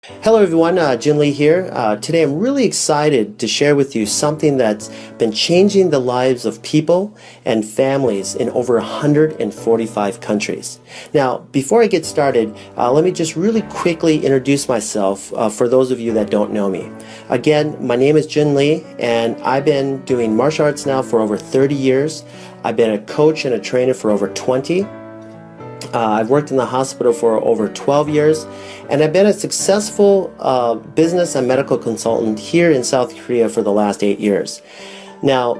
Hello everyone, Jin Lee here. Today I'm really excited to share with you something that's been changing the lives of people and families in over 145 countries. Now, before I get started, let me just really quickly introduce myself for those of you that don't know me. Again, my name is Jin Lee and I've been doing martial arts now for over 30 years. I've been a coach and a trainer for over 20. I've worked in the hospital for over 12 years, and I've been a successful business and medical consultant here in South Korea for the last 8 years. Now,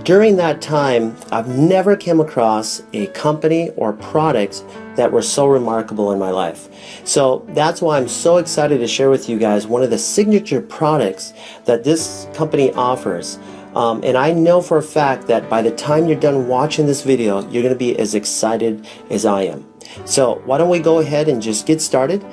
during that time, I've never came across a company or product that were so remarkable in my life. So that's why I'm so excited to share with you guys one of the signature products that this company offers. And I know for a fact that by the time you're done watching this video, you're going to be as excited as I am. So why don't we go ahead and just get started?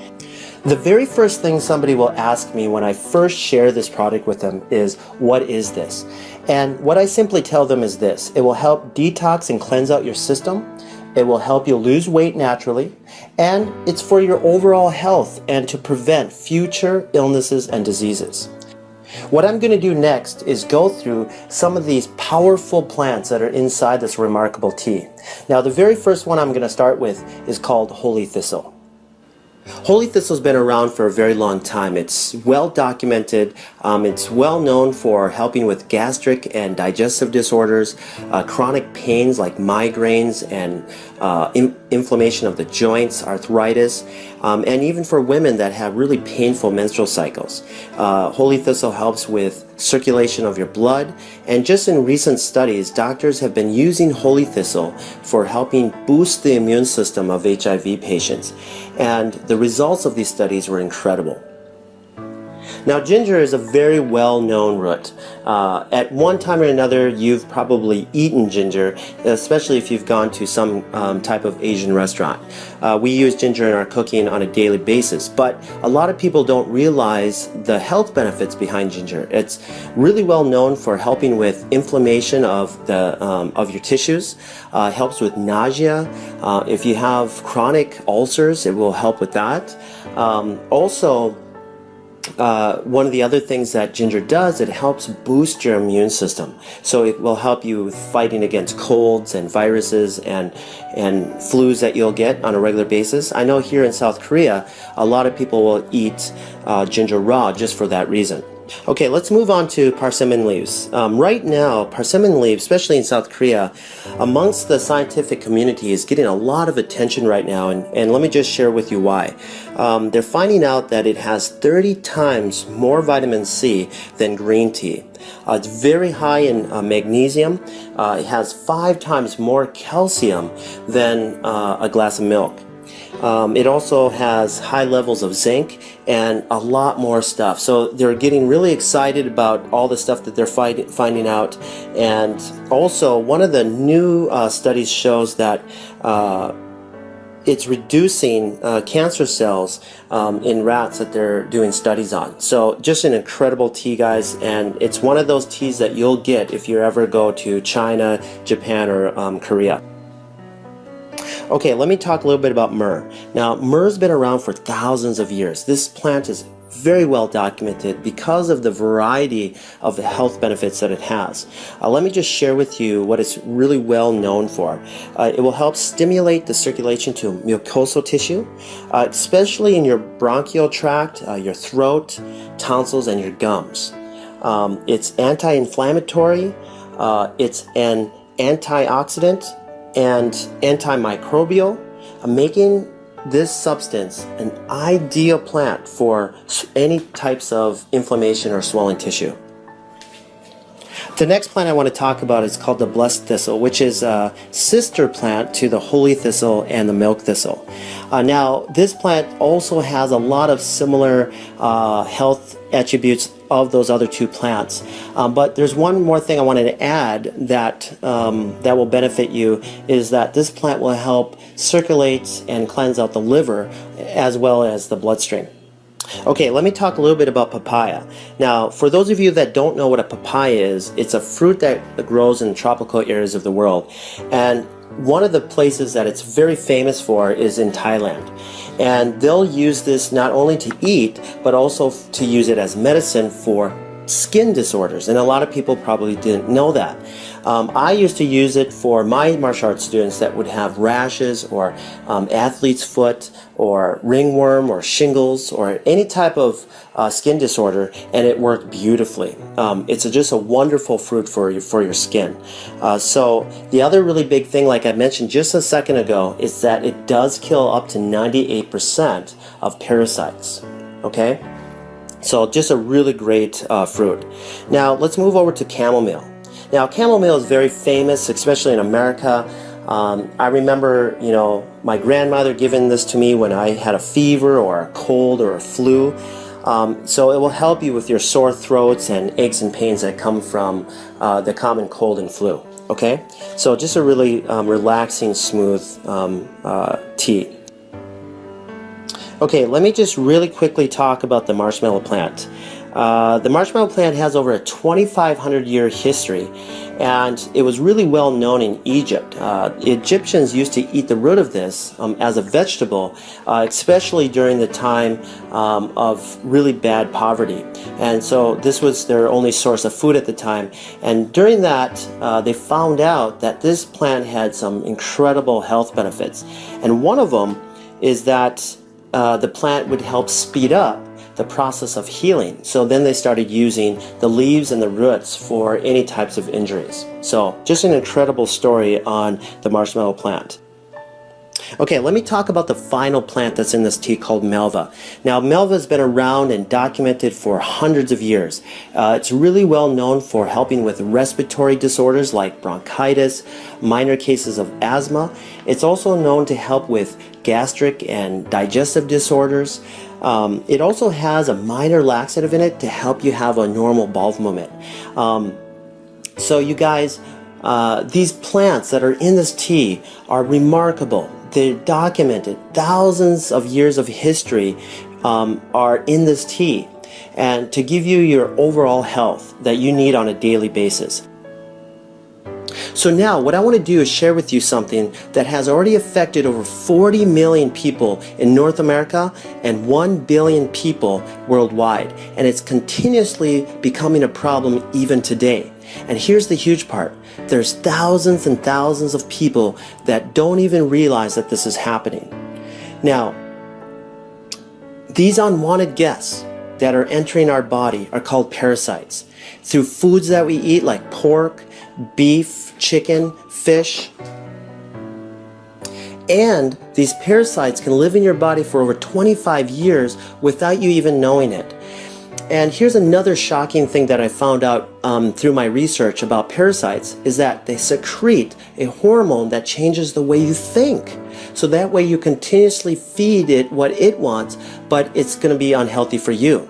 The very first thing somebody will ask me when I first share this product with them is, what is this? And what I simply tell them is this: it will help detox and cleanse out your system. It will help you lose weight naturally, and it's for your overall health and to prevent future illnesses and diseases. What I'm going to do next is go through some of these powerful plants that are inside this remarkable tea. Now, the very first one I'm going to start with is called holy thistle. Holy thistle's been around for a very long time. It's well documented. It's well known for helping with gastric and digestive disorders, chronic pains like migraines and inflammation of the joints, arthritis, and even for women that have really painful menstrual cycles. Holy thistle helps with circulation of your blood, and just in recent studies, doctors have been using holy thistle for helping boost the immune system of HIV patients, and the results of these studies were incredible. Now, ginger is a very well-known root. At one time or another, you've probably eaten ginger, especially if you've gone to some type of Asian restaurant. We use ginger in our cooking on a daily basis, but a lot of people don't realize the health benefits behind ginger. It's really well known for helping with inflammation of your tissues. Helps with nausea. If you have chronic ulcers, it will help with that. One of the other things that ginger does, it helps boost your immune system. So it will help you with fighting against colds and viruses and flus that you'll get on a regular basis. I know here in South Korea, a lot of people will eat ginger raw just for that reason. Okay, let's move on to persimmon leaves. Right now, persimmon leaves, especially in South Korea, amongst the scientific community is getting a lot of attention right now, and let me just share with you why. They're finding out that it has 30 times more vitamin C than green tea. It's very high in magnesium. It has 5 times more calcium than a glass of milk. It also has high levels of zinc and a lot more stuff. So they're getting really excited about all the stuff that they're finding out. And also, one of the new studies shows that it's reducing cancer cells in rats that they're doing studies on. So just an incredible tea, guys, and it's one of those teas that you'll get if you ever go to China, Japan, or Korea. Okay, let me talk a little bit about myrrh. Now, myrrh's been around for thousands of years. This plant is very well documented because of the variety of the health benefits that it has. Let me just share with you what it's really well known for. It will help stimulate the circulation to mucosal tissue, especially in your bronchial tract, your throat, tonsils, and your gums. It's anti-inflammatory, it's an antioxidant, and antimicrobial, making this substance an ideal plant for any types of inflammation or swelling tissue. The next plant I want to talk about is called the blessed thistle, which is a sister plant to the holy thistle and the milk thistle. Now, this plant also has a lot of similar health attributes of those other two plants, but there's one more thing I wanted to add that that will benefit you, is that this plant will help circulate and cleanse out the liver as well as the bloodstream. Okay, let me talk a little bit about papaya. Now, for those of you that don't know what a papaya is, it's a fruit that grows in tropical areas of the world. And one of the places that it's very famous for is in Thailand. And they'll use this not only to eat, but also to use it as medicine for skin disorders. And a lot of people probably didn't know that. I used to use it for my martial arts students that would have rashes or athlete's foot or ringworm or shingles or any type of skin disorder, and it worked beautifully. It's just a wonderful fruit for your skin. So the other really big thing, like I mentioned just a second ago, is that it does kill up to 98% of parasites. Okay? So just a really great fruit. Now let's move over to chamomile. Now chamomile is very famous, especially in America. I remember, my grandmother giving this to me when I had a fever or a cold or a flu. So it will help you with your sore throats and aches and pains that come from the common cold and flu. Okay, so just a really relaxing, smooth tea. Okay, let me just really quickly talk about the marshmallow plant. The marshmallow plant has over a 2,500-year history, and it was really well known in Egypt. Egyptians used to eat the root of this as a vegetable, especially during the time of really bad poverty. And so this was their only source of food at the time. And during that, they found out that this plant had some incredible health benefits. And one of them is that the plant would help speed up the process of healing. So then they started using the leaves and the roots for any types of injuries. So just an incredible story on the marshmallow plant. Okay, let me talk about the final plant that's in this tea called Melva. Now, Melva has been around and documented for hundreds of years. It's really well known for helping with respiratory disorders like bronchitis, minor cases of asthma. It's also known to help with gastric and digestive disorders. It also has a minor laxative in it to help you have a normal bowel movement. So you guys, these plants that are in this tea are remarkable. They're documented. Thousands of years of history are in this tea, and to give you your overall health that you need on a daily basis. So now what I want to do is share with you something that has already affected over 40 million people in North America and 1 billion people worldwide, and it's continuously becoming a problem even today. And here's the huge part. There's thousands and thousands of people that don't even realize that this is happening. Now, these unwanted guests that are entering our body are called parasites. Through foods that we eat like pork, beef, chicken, fish. And these parasites can live in your body for over 25 years without you even knowing it. And here's another shocking thing that I found out through my research about parasites is that they secrete a hormone that changes the way you think. So that way you continuously feed it what it wants, but it's going to be unhealthy for you.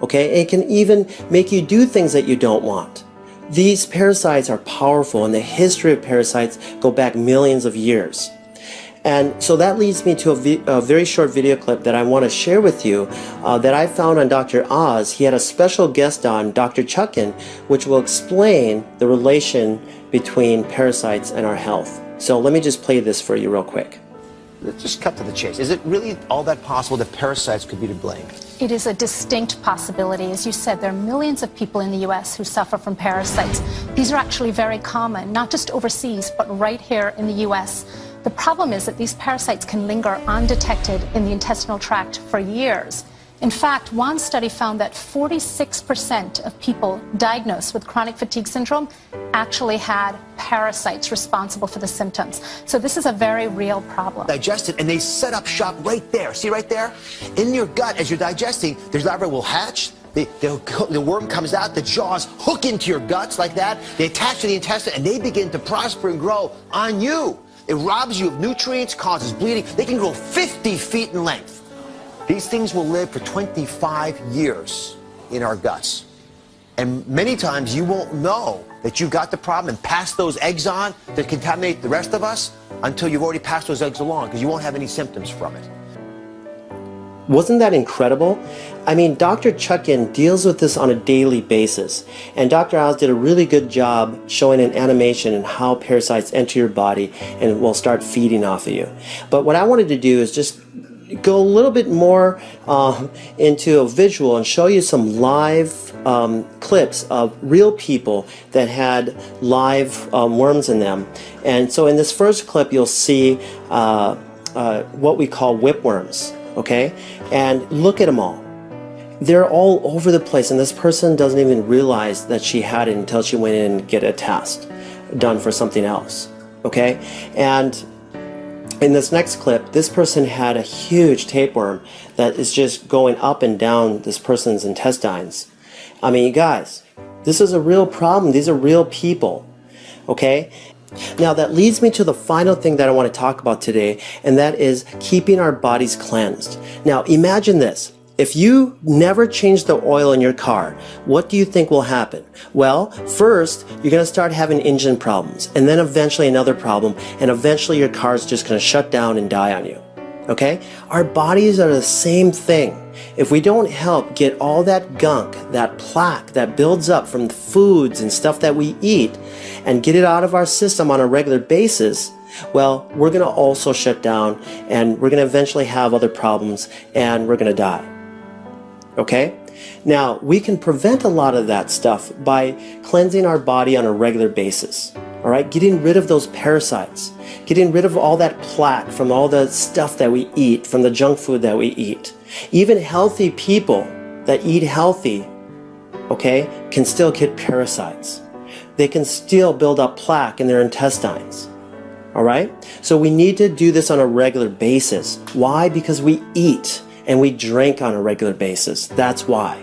Okay? It can even make you do things that you don't want. These parasites are powerful, and the history of parasites go back millions of years. And so that leads me to a very short video clip that I want to share with you that I found on Dr. Oz. He had a special guest on, Dr. Chuckin, which will explain the relation between parasites and our health. So let me just play this for you real quick. Let's just cut to the chase. Is it really all that possible that parasites could be to blame? It is a distinct possibility. As you said, there are millions of people in the U.S. who suffer from parasites. These are actually very common, not just overseas, but right here in the U.S. The problem is that these parasites can linger undetected in the intestinal tract for years. In fact, one study found that 46% of people diagnosed with chronic fatigue syndrome actually had parasites responsible for the symptoms. So this is a very real problem. Digest it, and they set up shop right there. See right there? In your gut, as you're digesting, there's larvae will hatch. The worm comes out, the jaws hook into your guts like that. They attach to the intestine, and they begin to prosper and grow on you. It robs you of nutrients, causes bleeding. They can grow 50 feet in length. These things will live for 25 years in our guts. And many times you won't know that you got the problem and pass those eggs on that contaminate the rest of us until you've already passed those eggs along, because you won't have any symptoms from it. Wasn't that incredible? I mean, Dr. Chuckin deals with this on a daily basis, and Dr. Oz did a really good job showing an animation and how parasites enter your body and will start feeding off of you. But what I wanted to do is just go a little bit more into a visual and show you some live clips of real people that had live worms in them. And so in this first clip, you'll see what we call whipworms, okay? And look at them all. They're all over the place, and this person doesn't even realize that she had it until she went in and get a test done for something else, okay? And in this next clip, this person had a huge tapeworm that is just going up and down this person's intestines. I mean, you guys, this is a real problem. These are real people, okay? Now that leads me to the final thing that I want to talk about today, and that is keeping our bodies cleansed. Now imagine this. If you never change the oil in your car, what do you think will happen? Well, first, you're going to start having engine problems, and then eventually another problem, and eventually your car is just going to shut down and die on you. Okay? Our bodies are the same thing. If we don't help get all that gunk, that plaque that builds up from the foods and stuff that we eat, and get it out of our system on a regular basis, well, we're going to also shut down, and we're going to eventually have other problems, and we're going to die. Okay? Now, we can prevent a lot of that stuff by cleansing our body on a regular basis. All right? Getting rid of those parasites. Getting rid of all that plaque from all the stuff that we eat, from the junk food that we eat. Even healthy people that eat healthy, okay, can still get parasites. They can still build up plaque in their intestines. All right? So we need to do this on a regular basis. Why? Because we eat and we drink on a regular basis. That's why.